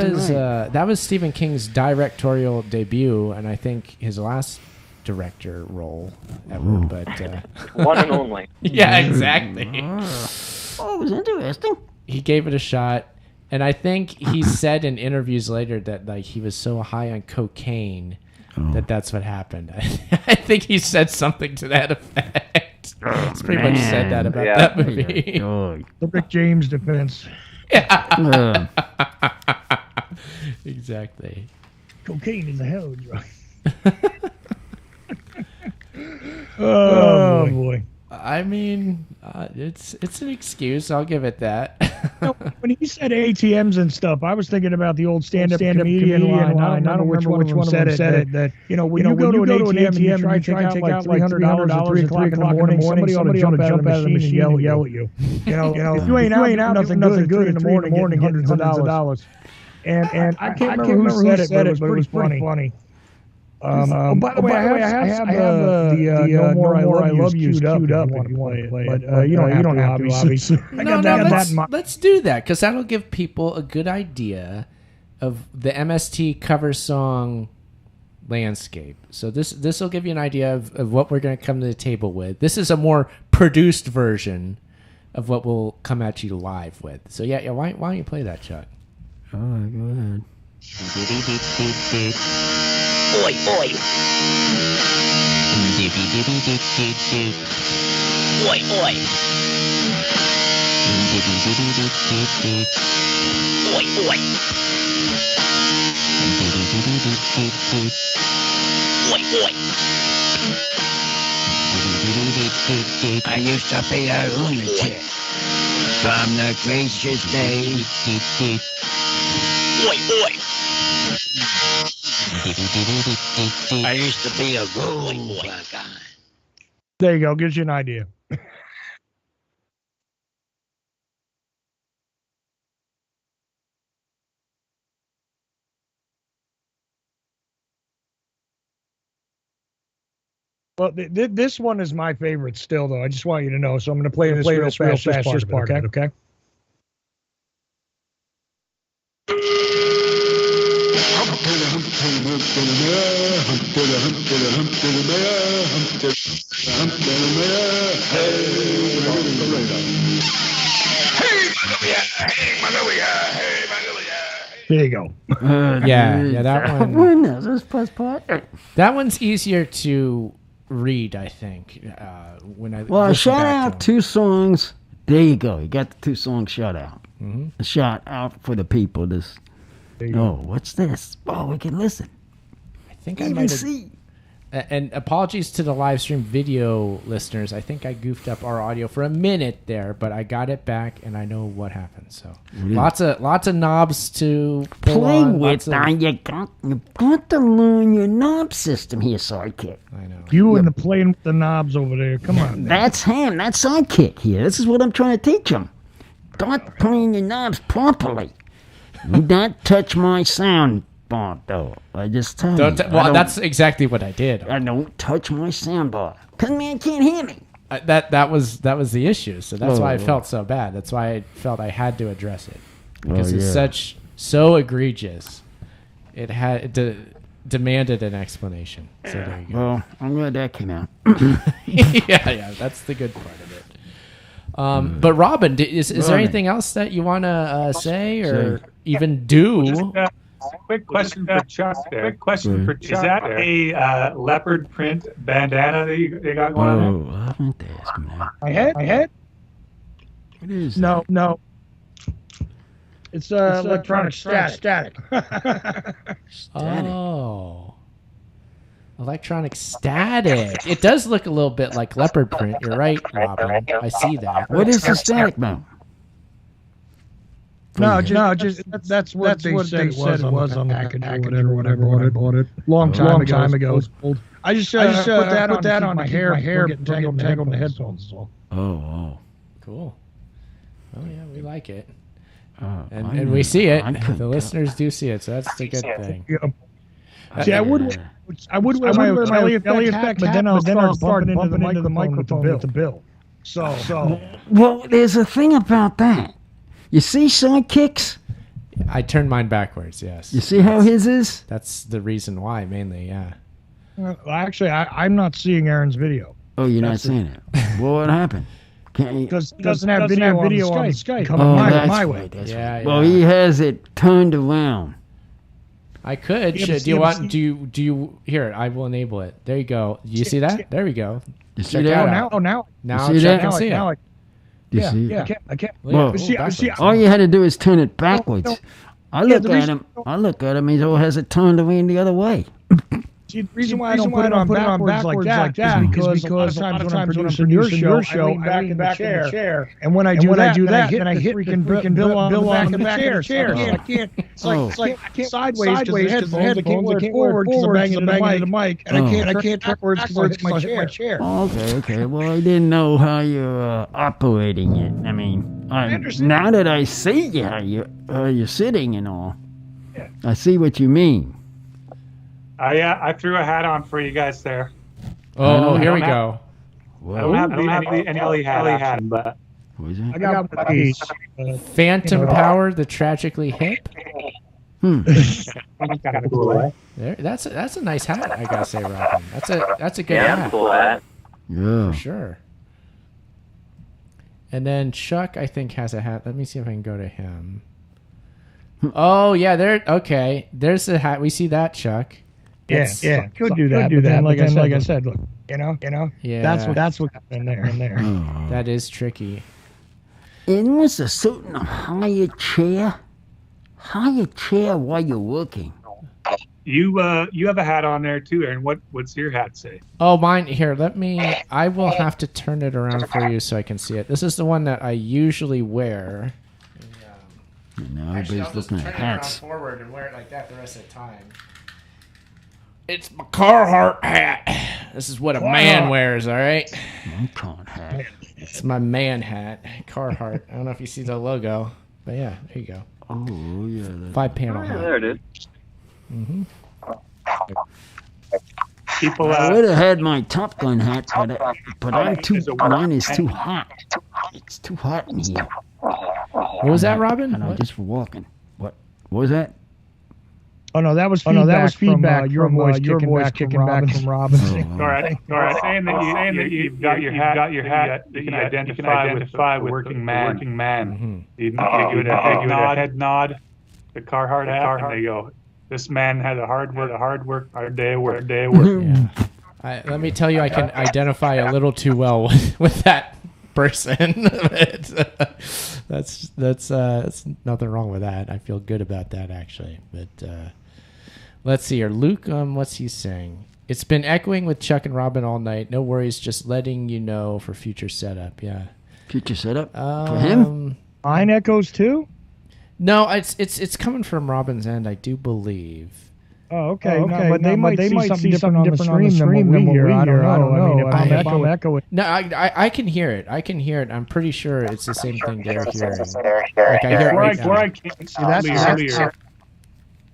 was Stephen King's directorial debut, and I think his last director role ever. Ooh. But one and only. Yeah, exactly. Oh, it was interesting. He gave it a shot. And I think he said in interviews later that like he was so high on cocaine that's what happened. I think he said something to that effect. He's pretty much said that about that movie. The Rick James defense. Yeah. Exactly. Cocaine is a hell of a drug. Oh boy. I mean, it's an excuse. I'll give it that. When he said ATMs and stuff, I was thinking about the old stand-up comedian line. I don't remember which one of them said it. That when you go to an ATM and you try to take out like $300 at 3 o'clock in the morning, somebody ought to jump out of the machine and yell at you. If you ain't out nothing good in the morning, hundreds of dollars. And I can't remember who said it, but it was pretty funny. By the way, I have the No More I Love You queued up if you want to play it. But you don't have to, obviously. Let's do that, because that'll give people a good idea of the MST cover song landscape. So this will give you an idea of what we're going to come to the table with. This is a more produced version of what we'll come at you live with. So yeah, why don't you play that, Chuck? All right, go ahead. Oi, oi. Oi, oi. Oi, oi. Oi, oi. I used to be a lunatic from the gracious days. Oi, oi. I used to be a rolling black guy. There you go. Gives you an idea. Well, this one is my favorite still, though. I just want you to know. So I'm going to play this real fast, just part of it, okay? There you go. Yeah, that one. That one's easier to read, I think. Well, shout out 2 songs. There you go. You got the 2 songs shout out. Mm-hmm. A shout out for the people. What's this? Oh, we can listen. I think I might see. And apologies to the live stream video listeners. I think I goofed up our audio for a minute there, but I got it back and I know what happened. So lots of knobs to play with. Now you got to learn your knob system here, Sidekick. I know. You and the playing with the knobs over there. Come on. That's him. That's Sidekick here. This is what I'm trying to teach him. Start playing your knobs properly. Do not touch my sound bar, though. I just tell Don't you. well, that's exactly what I did. I don't touch my soundbar. Because man can't hear me. That was the issue. So that's why I Oh. felt so bad. That's why I felt I had to address it because Oh, it's yeah. so egregious. It demanded an explanation. So there you go. Well, I'm glad that came out. yeah, that's the good part of it. But Robin, is there anything else that you want to say or even do? Quick question for Chuck there. Quick question for Chuck. Is that a leopard print bandana that they got going on there? I haven't asked me that. My head? What is No. It's electronic static. Oh. Electronic static. It does look a little bit like leopard print. You're right, Robin. I see that. What is the static mount? Just that's what they said it was on the package or whatever. I bought it long time ago. I just put that on my hair, getting tangled in the headphones. Oh. Cool. Oh yeah, we like it, I and we see it. couldn't The listeners do see it, so that's the good thing. See, I would wear my belly effect, but then I'll start bumping into the microphone with the bill. So. Well, there's a thing about that. You see sidekicks? I turned mine backwards. Yes. You see how his is? That's the reason why, mainly. Yeah. Actually, I'm not seeing Aaron's video. Oh, you're not seeing it. Well, what happened? Because he doesn't have video on Skype. Oh, that's my right, way. that's Yeah, right. Well, he has it turned around. I could. Yeah, Do but you see- want? Do you? Here, I will enable it. There you go. You see that? There we go. You see Check that? that out. Now Now see check that? and see now it. You see? Yeah, I can't. Well, Ooh, see, backwards. all you had to do is turn it backwards. I look the at reason- him. I look at him. He all has it turned around the other way. See, the reason why I don't put it on backwards like that is because a lot of times when I'm producing your show, I lean back in the chair. And when I do that, then I hit the freaking bill on the back of the chair. I can't. It's like I can't sideways because the headphones. I can't forward because I'm banging the mic, and I can't backwards because I hit my chair. Oh, okay. Well, I didn't know how you're operating it. I mean, now that I see you, how you're sitting and all, I see what you mean. I threw a hat on for you guys there. Oh, here we go. I don't have any Ellie hat, but I got one of these. Phantom Power, the tragically hip. kind of cool, right? There, that's a nice hat. I gotta say, Robin. That's a good hat. Cool hat. Yeah. For sure. And then Chuck, I think, has a hat. Let me see if I can go to him. Oh yeah, there. Okay, there's the hat. We see that, Chuck. Yeah, could do that. Like I said, look, you know. Yeah. That's what in there. That is tricky. And was a certain higher chair while you're working. You have a hat on there too, Aaron. What's your hat say? Oh, mine here. I will have to turn it around for you so I can see it. This is the one that I usually wear. Now everybody's looking at hats. Forward and wear it like that the rest of the time. It's my Carhartt hat. This is what a man wears, all right? My Carhartt hat. It's my man hat, Carhartt. I don't know if you see the logo, but yeah, there you go. Oh, yeah. 5-panel hat. There it is. Mm-hmm. People, I would have had my Top Gun hat, but mine is too hot. It's too hot in here. What was that, Robin? And I'm just walking. What was that? Oh no, that was feedback. Your voice kicking back from Robin. All right. Saying that you've got your hat that you can identify with working man. Mm-hmm. You give it a head nod. The Carhartt hat, and they go, "This man had a hard day of work." Yeah. Let me tell you, I can identify a little too well with that person. That's nothing wrong with that. I feel good about that actually. But let's see here, Luke. What's he saying? It's been echoing with Chuck and Robin all night. No worries, just letting you know for future setup. Yeah. Future setup for him. Mine echoes too. No, it's coming from Robin's end, I do believe. Oh, okay. But they might see something different on the stream than what we hear. I don't know. I mean, if I'm echoing. No, I can hear it. I'm pretty sure it's the same thing they're hearing. Like I hear it right now. Where I can't see that earlier.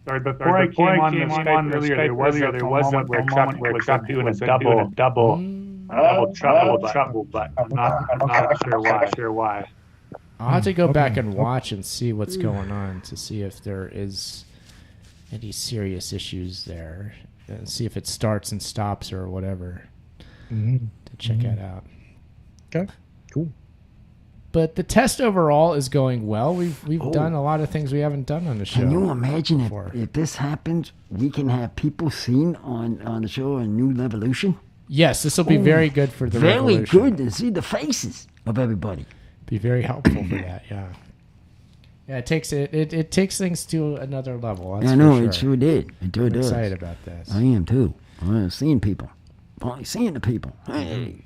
Sorry, before I came on the Skype earlier, there was a moment where Chuck doing a double trouble, but I'm not sure why. I'll have to go back and watch and see what's going on to see if there is any serious issues there, and see if it starts and stops or whatever. To check that out. Okay, cool. But the test overall is going well. We've done a lot of things we haven't done on the show. Can you imagine if this happens, we can have people seen on the show in New Revolution? Yes, this will be very good for the Revolution. Very good to see the faces of everybody. Be very helpful for that, yeah. Yeah, it takes things to another level. That's I know, for sure. it sure did. It sure I'm does. excited about this. I am too. I'm seeing people. Finally seeing the people. Hey.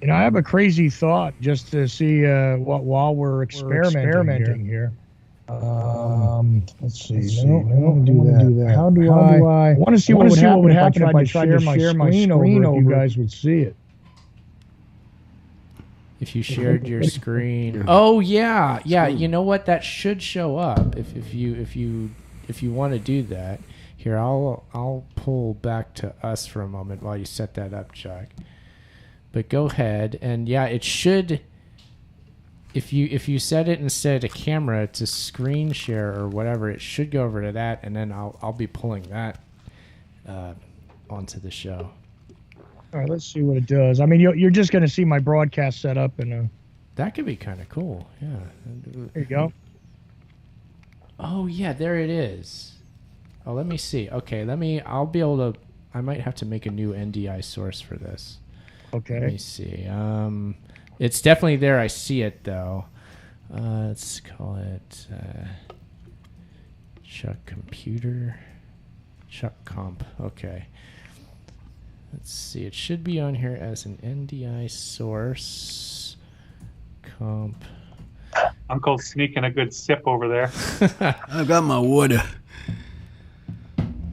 You know, I have a crazy thought just to see while we're experimenting here. Let's see. No, I don't do that. How do I? I want to see what would happen if I tried to share my screen over. If you guys would see it. If you shared your screen. Oh yeah. You know what? That should show up if you want to do that. Here, I'll pull back to us for a moment while you set that up, Chuck. But go ahead, and yeah, it should. If you set it instead of a camera to screen share or whatever, it should go over to that, and then I'll be pulling that onto the show. All right, let's see what it does. I mean, you're just going to see my broadcast set up, and that could be kind of cool. Yeah. There you go. Oh yeah, there it is. Oh, let me see. Okay, I'll be able to. I might have to make a new NDI source for this. Okay. Let me see. It's definitely there. I see it though. Let's call it Chuck Computer. Chuck Comp. Okay. Let's see. It should be on here as an NDI source. Comp. Uncle's sneaking a good sip over there. I got my water.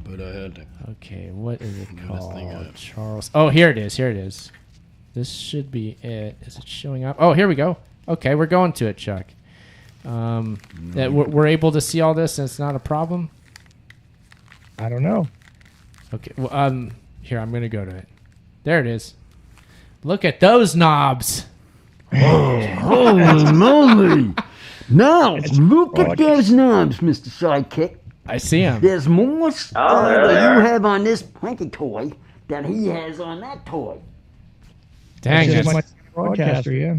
But I had to. Okay, what is it called? Charles. Oh, here it is. This should be it. Is it showing up? Oh, here we go. Okay, we're going to it, Chuck. We're able to see all this and it's not a problem? I don't know. Okay, well, here, I'm going to go to it. There it is. Look at those knobs. Oh, holy moly. Now, look at those knobs, Mr. Sidekick. I see them. There's more stuff that you have on this Planky toy than he has on that toy. Dang, that's my broadcaster, yeah.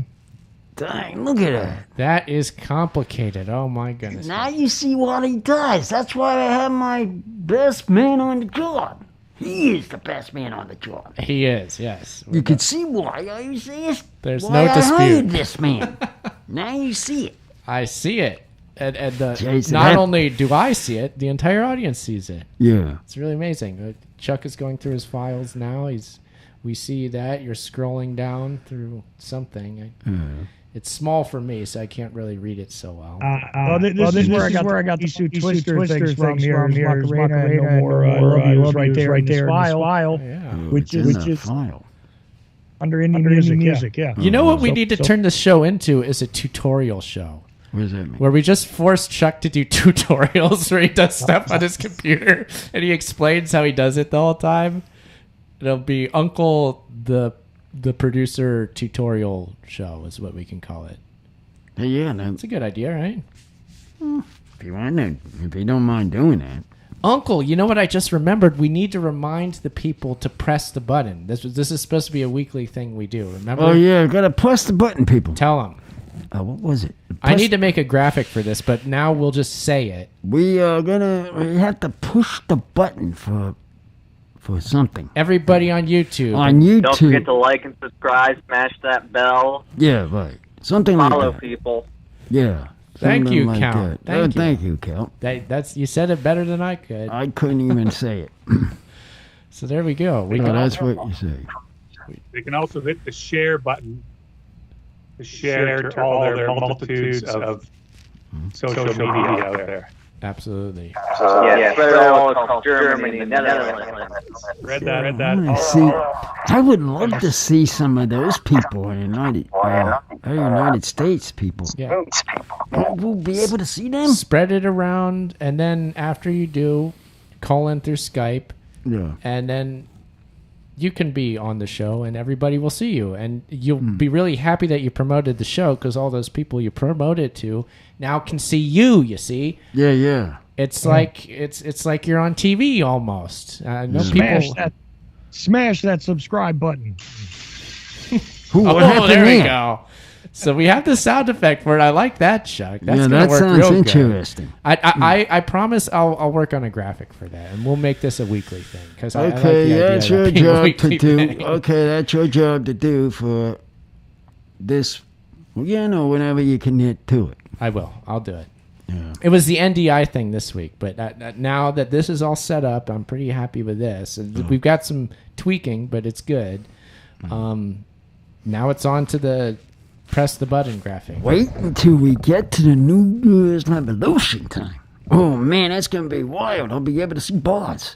Dang, look at that. That is complicated. Oh, my goodness. Now you see what he does. That's why I have my best man on the job. He is the best man on the job. He is, yes. You can see why I say There's why no dispute. I hired this man. Now you see it. I see it. And Jason, not only do I see it, the entire audience sees it. Yeah. It's really amazing. Chuck is going through his files now. We see that. You're scrolling down through something. It's small for me, so I can't really read it so well. This is where I got these two twister things from here. Macarena, no more reviews right there in this file. Yeah. Which is file. Under Indie Music, yeah. You know what we need to turn this show into is a tutorial show. What does that mean? Where we just force Chuck to do tutorials where he does stuff on his computer and he explains how he does it the whole time. It'll be Uncle the producer tutorial show is what we can call it. Hey, yeah, that's a good idea, right? If you don't mind doing that. Uncle, you know what I just remembered? We need to remind the people to press the button. This is supposed to be a weekly thing we do. Remember? Oh yeah, gotta press the button, people. Tell them. What was it? I need to make a graphic for this, but now we'll just say it. We have to push the button for something. Everybody on YouTube. Don't forget to like and subscribe, smash that bell. Yeah, right. Something like that. Follow people. Yeah. Thank you, like Count. Thank you, Count. That's you said it better than I could. I couldn't even say it. So there we go. That's what you say. They can also hit the share button to share to all their multitudes of social media out there. Absolutely. Yeah, spread it all across Germany, the Netherlands. Read that. See, I would love to see some of those people in United States people. Yeah. We'll be able to see them. Spread it around, and then after you do, call in through Skype. Yeah. And then you can be on the show, and everybody will see you. And you'll be really happy that you promoted the show, because all those people you promoted to now can see you, you see? Yeah. It's like it's like you're on TV almost. Smash that subscribe button. There we go. So we have the sound effect for it. I like that, Chuck. That's gonna work sounds real interesting. Good. I promise I'll work on a graphic for that, and we'll make this a weekly thing. Because that's your job to do. Okay, that's your job to do for this. Whenever you can get to it. I will. I'll do it. Yeah. It was the NDI thing this week, but now that this is all set up, I'm pretty happy with this. We've got some tweaking, but it's good. Now it's on to the press the button graphic. Wait until we get to the New Year's Revolution time. Oh man, that's gonna be wild. I'll be able to see bars.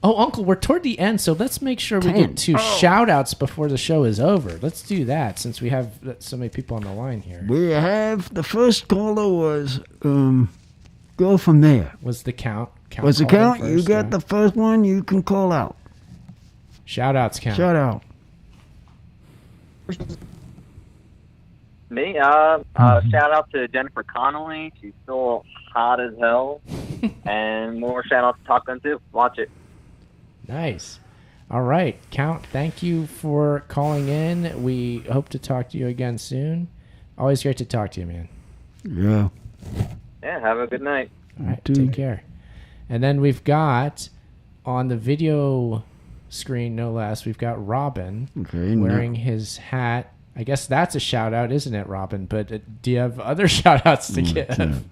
Oh, Uncle, we're toward the end, so let's make sure we get 2 shout-outs before the show is over. Let's do that, since we have so many people on the line here. We have the first caller was go from there. Was the count? Was the count? First, you got the first one. You can call out. Shout-outs count. Shout out. Me? Shout out to Jennifer Connelly. She's still hot as hell. And more shout out to Top Gun 2. Watch it. Nice. All right. Count, thank you for calling in. We hope to talk to you again soon. Always great to talk to you, man. Yeah. Yeah, have a good night. All right, take care. And then we've got, on the video screen, no less, we've got Robin wearing his hat. I guess that's a shout-out, isn't it, Robin? But do you have other shout-outs to give?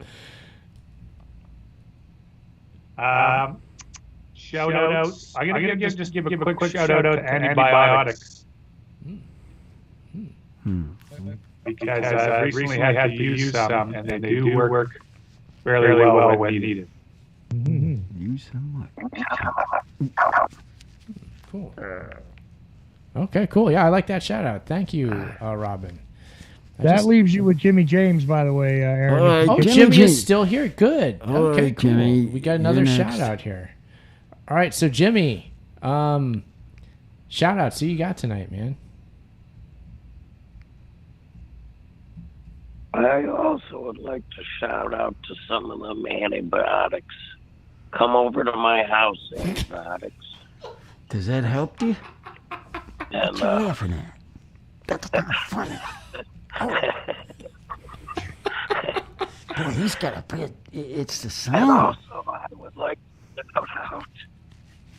Shout-outs. I'm going to give a quick shout-out to antibiotics. Because I recently had to use some, and they do work fairly well when needed. Use some what? Cool. Okay, cool. Yeah, I like that shout-out. Thank you, Robin. That leaves you with Jimmy James, by the way, Aaron. Jimmy is still here. Good. Okay, cool. Jimmy, we got another shout-out here. All right, so Jimmy, shout-outs. Who you got tonight, man? I also would like to shout out to some of them antibiotics. Come over to my house, antibiotics. Does that help you? And, what you laughing at? That's kind of funny. Boy, he's got a bit. It's the sound. And also, I would like to shout out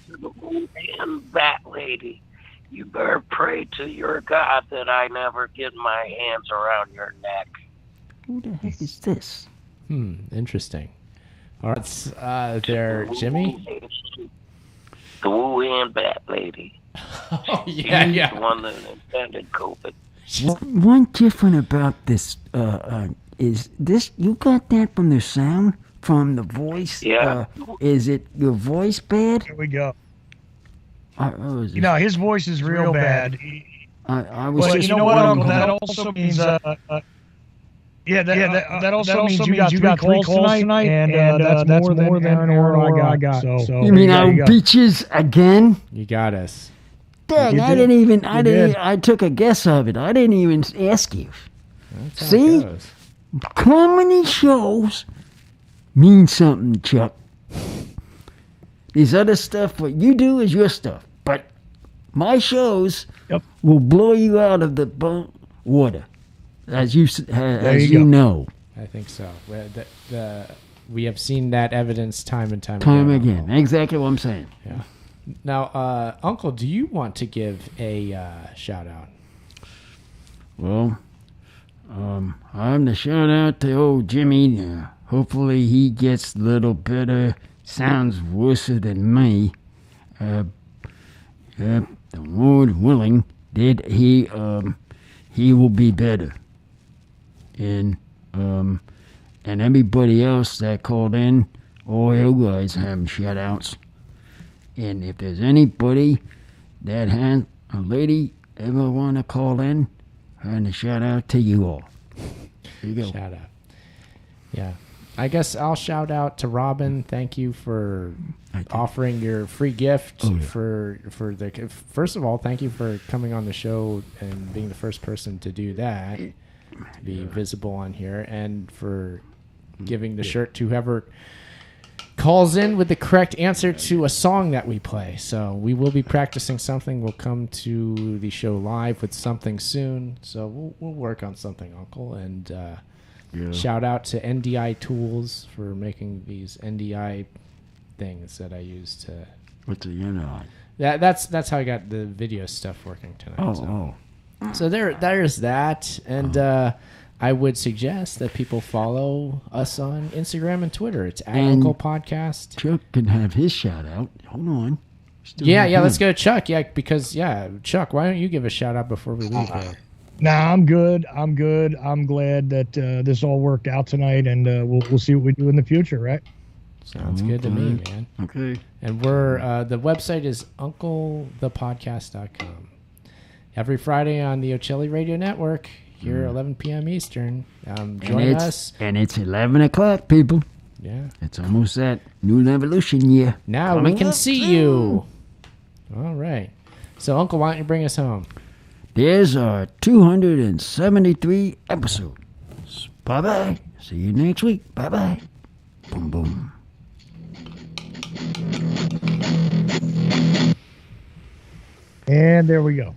to the Wuhan bat lady. You better pray to your God that I never get my hands around your neck. Who the heck is this? Interesting. All right, there, Jimmy. The Wuhan bat lady. Yeah. The one that invented COVID. One different about this is this. You got that from the sound, from the voice. Yeah. Is it your voice bad? Here we go. You know, his voice is real bad. I was. But you know what, Uncle? That also means that also means you got 3 calls tonight, and that's more than Aaron or I got. So you mean I'll beat you again? You got us. Dang, I took a guess of it. I didn't even ask you. See? Comedy shows mean something, Chuck. These other stuff, what you do is your stuff. But my shows will blow you out of the water, as you know. I think so. We have seen that evidence time and time again. Exactly what I'm saying. Yeah. Now, Uncle, do you want to give a shout-out? Well, I'm the shout-out to old Jimmy. Hopefully he gets a little better. Sounds worse than me. The Lord willing, he will be better. And everybody else that called in, all you guys have shout outs. And if there's anybody that has a lady ever want to call in, and a shout out to you all. There you go. Shout out. Yeah. I guess I'll shout out to Robin. Thank you for offering your free gift for the. First of all, thank you for coming on the show and being the first person to do that, to be visible on here, and for giving the shirt to whoever calls in with the correct answer to a song that we play. So we will be practicing something. We'll come to the show live with something soon. So we'll work on something, Uncle, and. Shout out to NDI Tools for making these NDI things that I use to. What's the NDI? That's how I got the video stuff working tonight. So there's that, and I would suggest that people follow us on Instagram and Twitter. It's Uncle Podcast. Chuck can have his shout out. Hold on. Yeah. Let's go to Chuck. Yeah, because Chuck, why don't you give a shout out before we leave here? Nah, I'm good. I'm glad that this all worked out tonight, and we'll see what we do in the future, right? Sounds good to me, man. Okay. And we're the website is unclethepodcast.com. Every Friday on the Ocelli Radio Network, here 11 p.m. Eastern. Join us. And it's 11 o'clock, people. Yeah. It's almost that new revolution year. Now we can see you. All right. So, Uncle, why don't you bring us home? There's our 273 episodes. Bye-bye. See you next week. Bye-bye. Boom, boom. And there we go.